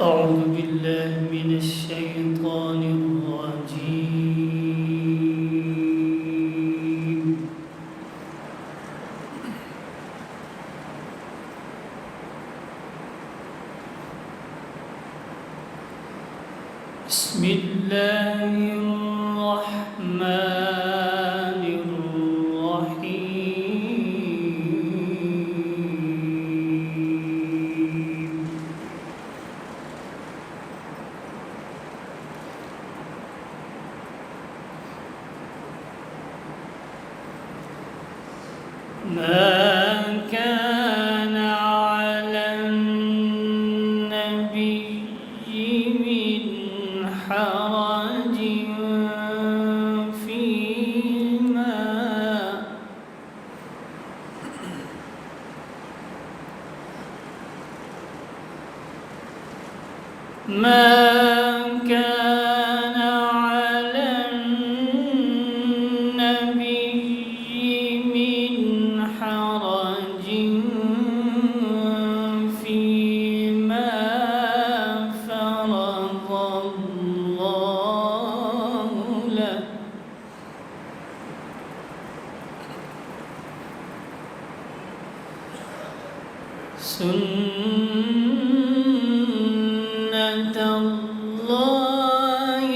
أعوذ بالله من الشيطان الرجيم. بسم الله الرحمن الرحيم. ما كان على النبي من حرج فيما كان على النبي من حرج فيما فرض الله له سنة الله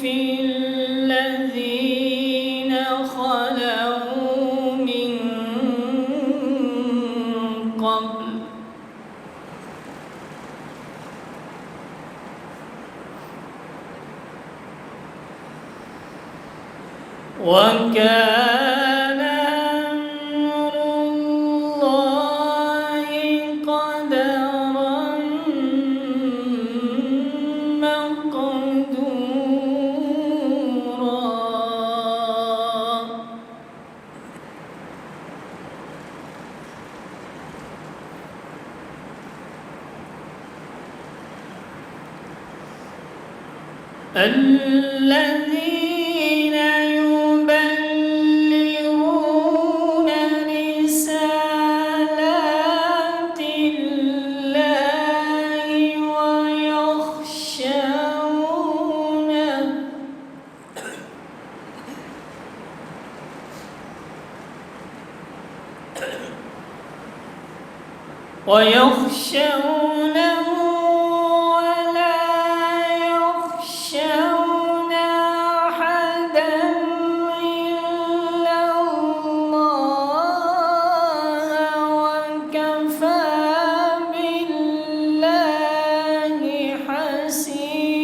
في الذين خلوا من قبل وكان أمر الله قدرا مقدورا. الذين يبلغون رسالات الله ويخشونه ولا يخشون أحدا إلا الله وكفى بالله حسيبا.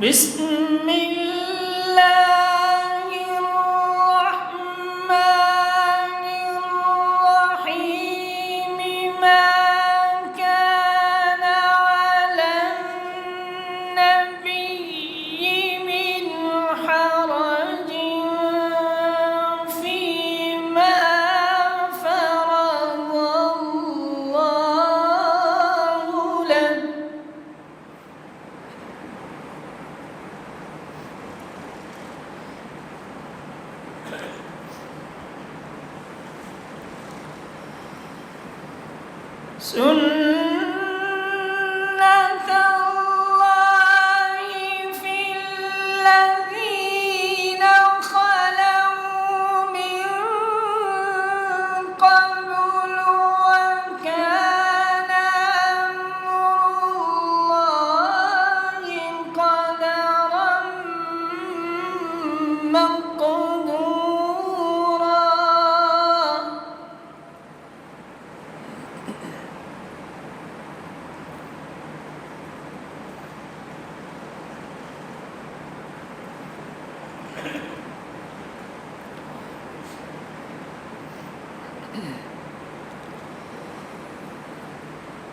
بسم الله الرحمن الرحيم. ما كان على النبي من حرج فيما فرض الله له سنة الله في الذين خلوا من قبل وكان أمر الله قدرا مقدورا.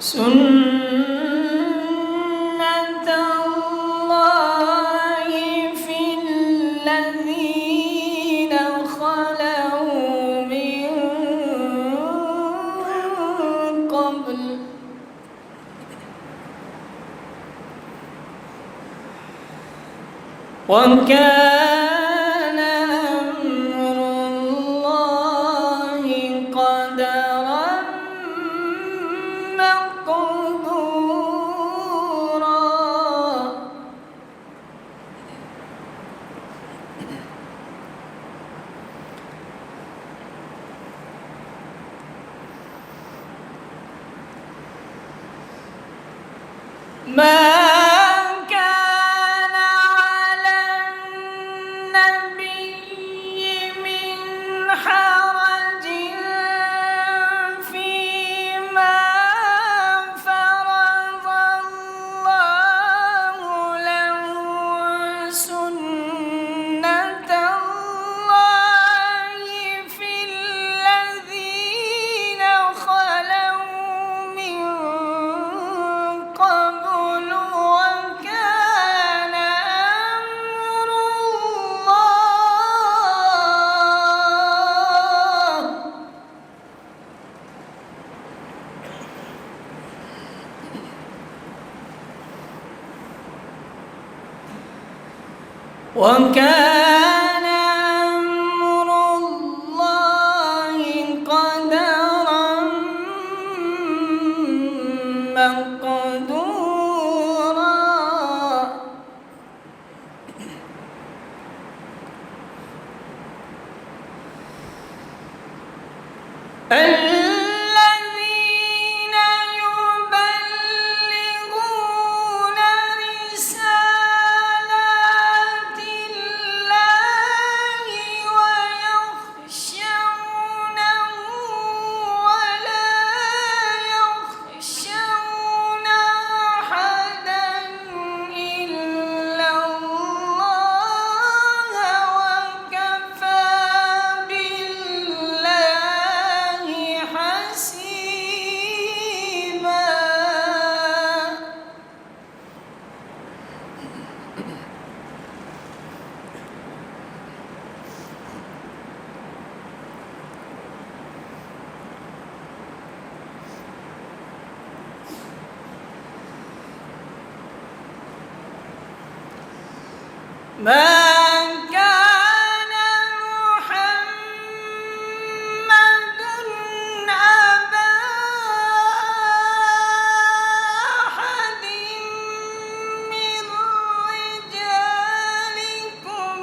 سنة الله في الذين خلوا من قبل وكان أمر الله قدرا مقدورا. ما كان على النبي من حرج فيما فرض الله له، سنة الله في الذين خلوا من قبل، وكان أمر الله قدرا مقدورا. الذين يبلغون رسالات الله ويخشونه ولا يخشون أحدا إلا الله، وكفى بالله حسيبا. ما كان محمد أبا أحد من رجالكم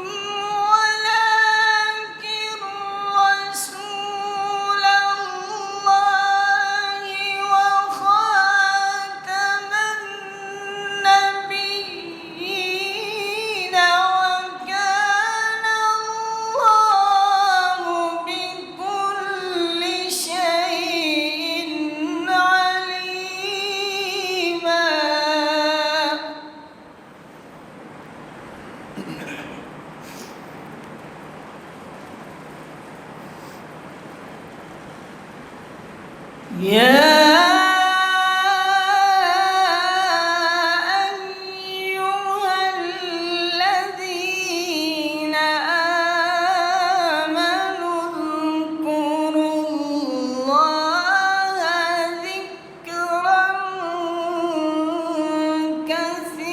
ولكن رسول الله وخاتم النبيين، وكان الله بكل شيء عليما. يا أيها الذين آمنوا اذكروا الله ذكرا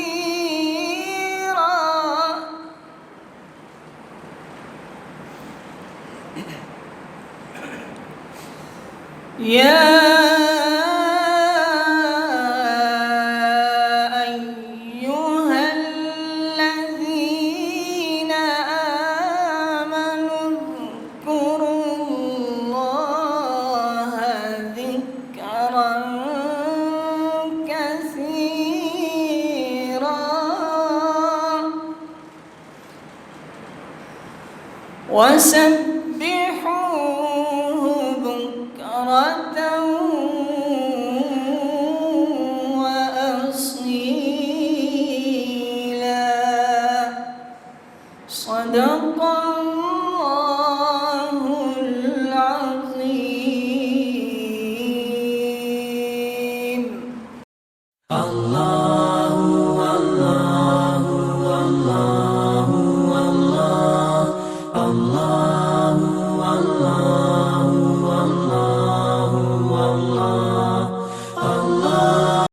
كثيرا. يا أيها الذين آمنوا اذكروا الله ذكرا كثيرا وسبحوا